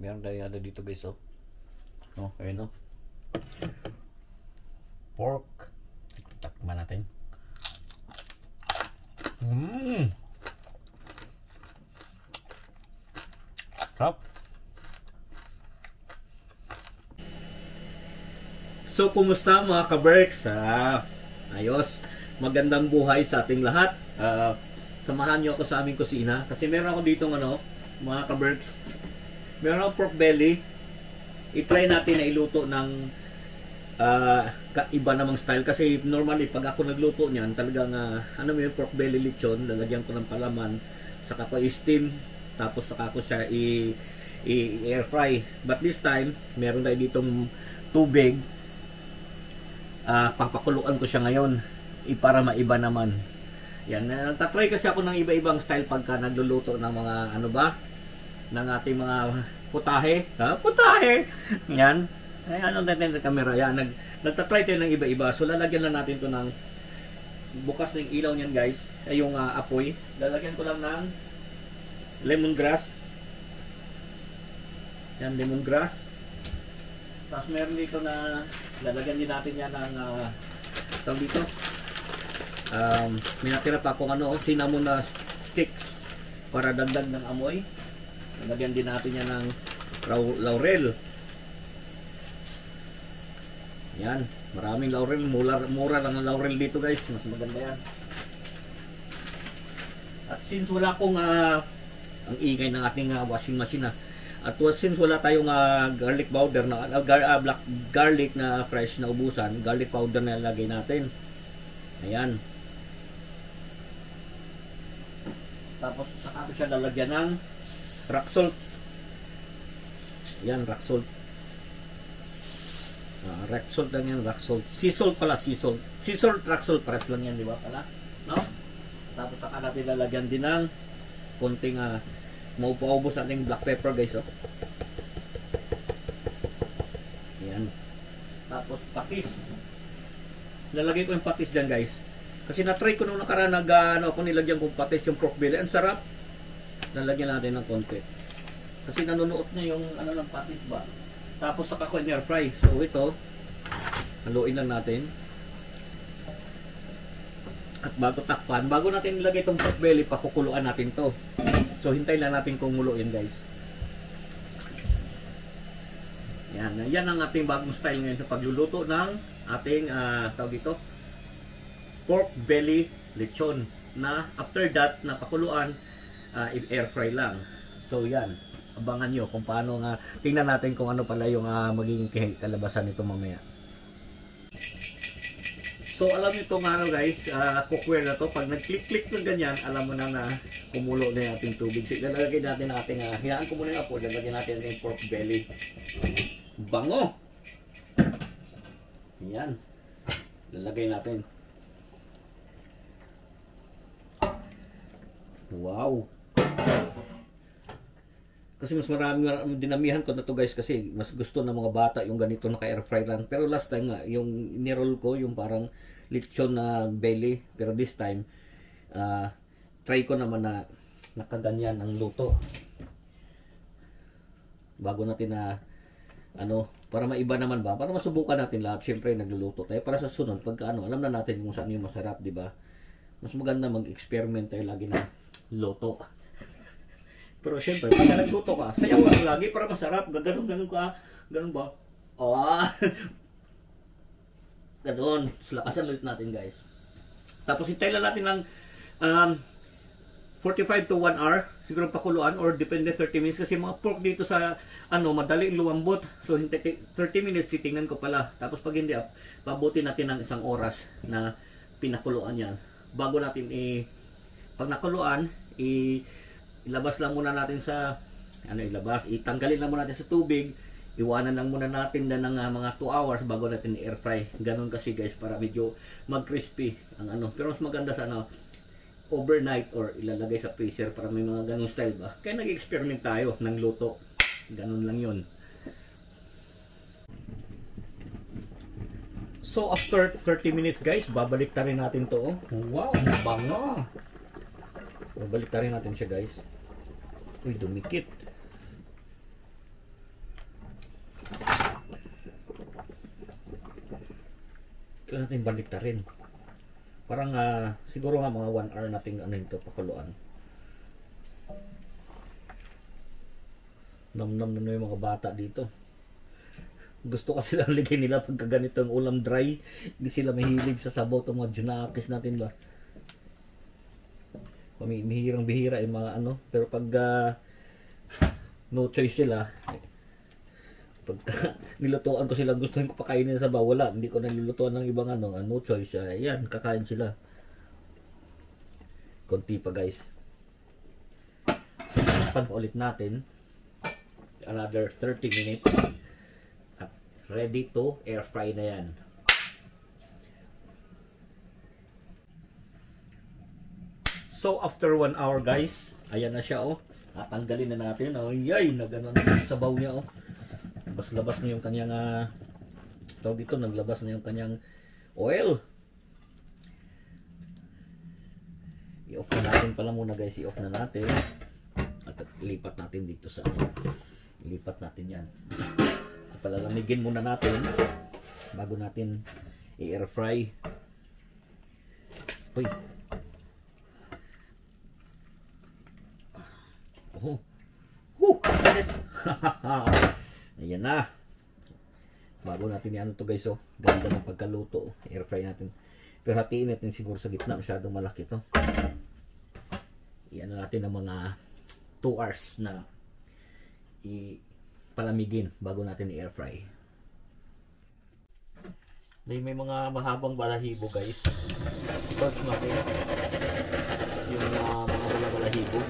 Meron tayo ano dito guys, oh. Oh, ayun oh. Pork. Takman natin. Sarap. So, kumusta mga ka-Berks? Ayos. Magandang buhay sa ating lahat. Samahan nyo ako sa aming kusina. Kasi meron ako dito mga ka-Berks. Meron ako pork belly. I-try natin na iluto ng iba namang style. Kasi normally, pag ako nagluto niyan, talagang yung pork belly lechon, lalagyan ko ng palaman, saka ko i-steam, tapos saka ko siya i-air fry. But this time, meron tayo ditong tubig. Papakuluan ko siya ngayon para maiba naman. Yan, nagtatry kasi ako ng iba-ibang style pagka nagluluto ng mga ng ating mga putahe. Putahe! Yan. Ay, natin sa camera. Yan, nagtatry tayo ng iba-iba. So, lalagyan lang natin to ng bukas ng ilaw niyan, guys. Ay, yung apoy. Lalagyan ko lang ng lemongrass. Yan, lemongrass. Tapos meron dito na lalagyan din natin yan ng tawag dito. May natira pa akong cinnamon na sticks para dagdag ng amoy. Lalagyan din natin yan ng laurel. Yan, maraming laurel. Mura lang ang laurel dito, guys. Mas maganda yan. At since wala akong ang ingay ng ating washing machine at since wala tayong garlic powder na black garlic na fresh na ubusan, garlic powder na ilagay natin. Ayan. Tapos saka ko siya lalagyan ng rock salt. Ayan, rock salt. Rock salt lang yan, rock salt. Sea salt pala, sea salt. Sea salt, rock salt, pares lang yan, di ba pala? No? Tapos saka natin lalagyan din ng konting maupaubos natin black pepper, guys, oh. Ayan. Tapos patis. Lalagay ko yung patis dyan, guys. Kasi na-try ko nung nakaraan ako nilagyan kong patis yung pork belly. Ang sarap. Lalagyan natin ng konti. Kasi nanunuot niya yung ng patis ba. Tapos saka ko in air fry. So ito, haluin lang natin. At bago takpan, bago natin ilagay itong pork belly, pakukuluan natin to. So, hintay lang natin kumuloyin, guys. Yan. Yan ang ating bagong style ngayon sa pagluluto ng ating, tawag ito, pork belly lechon. Na after that, napakuluan, air fry lang. So, yan. Abangan nyo kung paano tingnan natin kung ano pala yung magiging kalabasan nito mamaya. So, alam nyo itong guys, cookware na to. Pag nag-click-click ng ganyan, alam mo na kumulo na yung ating tubig. So, ilalagay natin ang ating, hinaan ko muna yung apo, ilalagay natin yung pork belly. Bango! Yan. Lalagay natin. Wow! Kasi mas marami dinamihan ko na to, guys, kasi mas gusto ng mga bata yung ganito naka-air fry lang. Pero last time nga, yung niroll ko, yung parang lechon na belly. Pero this time, try ko naman na nakaganyan ang luto. Bago natin para maiba naman ba? Para masubukan natin lahat. Siyempre, nagluluto tayo. Para sa sunod, pagka alam na natin kung saan yung masarap, di ba? Mas maganda mag-experiment tayo lagi na luto. Pero siyempre, pag nagluto ka, sayaw lang lagi para masarap. Ganun ka. Ganun ba? Ganun. Lakasan ulit natin, guys. Tapos hintay lang natin ng 45 to 1 hour. Siguro pakuluan or depende 30 minutes. Kasi mga pork dito sa madaling luwambot. So 30 minutes titingnan ko pala. Tapos pag hindi, pabuti natin ng 1 oras na pinakuluan yan. Bago natin pag nakuluan, ilabas lang muna natin sa itanggalin lang muna natin sa tubig, iwanan lang muna natin na ng mga 2 hours bago natin i-air fry. Ganun kasi, guys, para medyo mag-crispy ang pero mas maganda sa overnight or ilalagay sa freezer para may mga ganung style ba. Kaya nag-experiment tayo ng luto. Ganun lang yun. So after 30 minutes, guys, babalik ta rin natin to. Wow, bango. Babalik ta rin natin siya, guys. Uy, dumikit. Ito natin baliktarin. Parang siguro nga mga 1 hour natin ano ito pakuluan. Nam-nam na yung mga bata dito. Gusto kasi lang ligay nila pagka ganito ang ulam dry. Hindi sila mahilig sa sabaw itong mga junakis natin ba. Bihirang-bihira yung mga ano. Pero pag no choice sila, pagka nilutuan ko sila, gusto ko pakainin sa sabaw, wala, hindi ko nilulutuan ng ibang ano, no choice, ayan, kakain sila. Konti pa guys. Pan pa ulit natin. Another 30 minutes. At ready to air fry na yan. So after 1 hour guys, ayan na siya oh. Tatanggalin na natin. Oh, yay, nagano na sa sabaw niya oh. Labas na yung kanyang tawag dito, naglabas na yung kanyang oil. I-off na natin pala muna guys, i-off na natin. At ilipat natin dito sa ilipat natin yan. At palalamigin muna natin bago natin i-air fry. Uy. Oh. Ayan na. Bago natin yan to guys oh. Ganda ng pagkaluto. Air fry natin. Pero hatiin natin siguro sa gitna. Masyadong malaki to. Iyan natin ng mga 2 hours na palamigin bago natin i-air fry. May mga mahabang balahibo guys. First natin yung mga balahibo.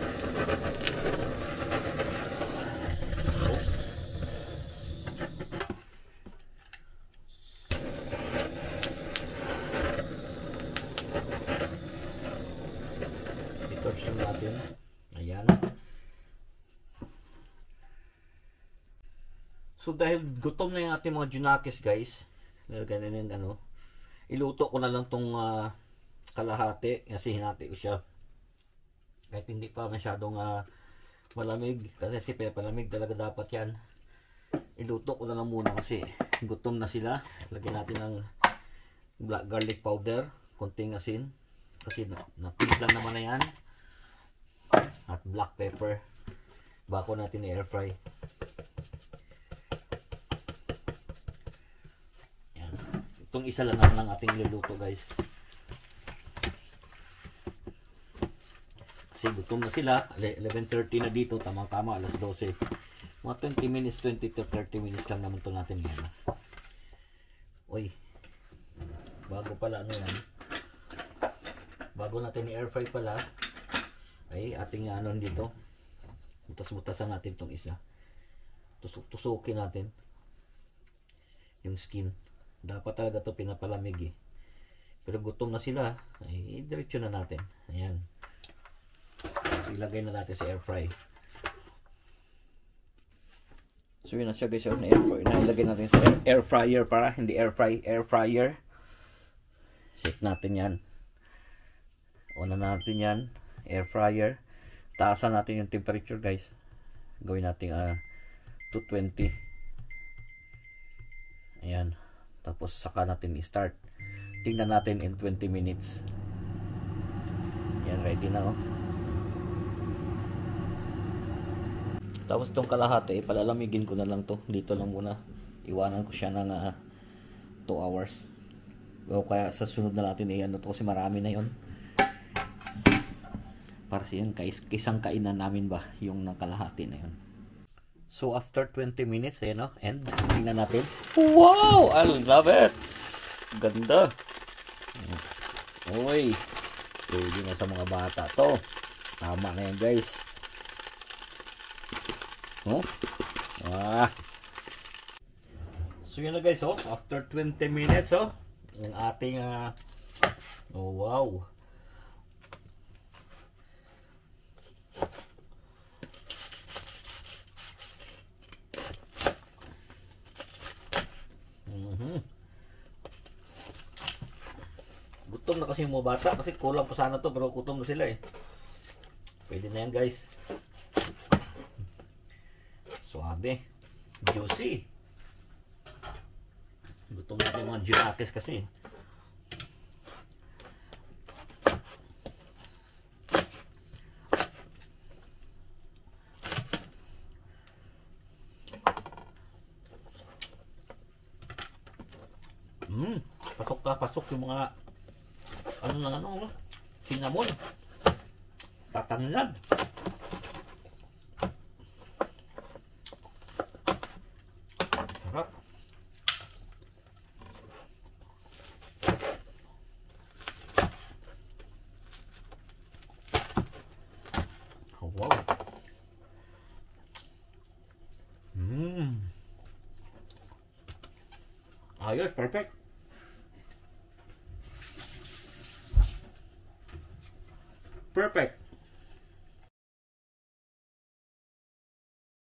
Natin. Ayan. So dahil gutom na yung ating mga junakis guys, ganyan ano, iluto ko na lang tong kalahati kasi hinati ko siya. Kahit hindi pa masyadong malamig kasi si palamig talaga dapat yan. Iluto ko na lang muna kasi gutom na sila. Lagyan natin ng black garlic powder, konting asin kasi natimpla naman na yan. At black pepper bago natin i-air fry. Yan. Itong isa lang naman ang ating luluto guys. Kasi gutom na sila. 11:30 na dito. Tamang-tama alas 12. Mga 20 minutes, 20 to 30 minutes lang naman ito natin yan. Uy. Bago pala ano yan. Bago natin i-air fry pala. Ay ating ano dito, butas-butasan natin itong isa, tusukin natin yung skin. Dapat talaga ito pinapalamig pero gutom na sila, ay diretso na natin. Ayan, ilagay na natin sa air fry. So yun na siya guys, ilagay natin sa air fryer para hindi air fry, air fryer. Set natin yan, on na natin yan. Air fryer, taasan natin yung temperature guys, gawin natin 220. Ayan, tapos saka natin i-start. Tingnan natin in 20 minutes. Ayan, ready na oh. Tapos itong kalahati palalamigin ko na lang to dito lang muna, iwanan ko siya ng 2 hours o kaya sa sunod na natin ano to kasi marami na yon. Para siyang isang kainan namin ba yung nakalahati na yun. So after 20 minutes ayan o, and tingnan natin. Wow, I love it. Ganda. Uy, pwede na sa mga bata to. Tama na yan guys. Oh. So yun na guys oh, after 20 minutes oh, yung ating oh wow. Gutom na kasi yung mga bata kasi kulang pa sana to pero gutom na sila eh. Pwede na yan guys. Suabe, juicy. Gutom na yung mga junakis kasi. Pasok yung mga cinnamon. Tatanglad. Sarap. Oh, wow. Ayos, perfect.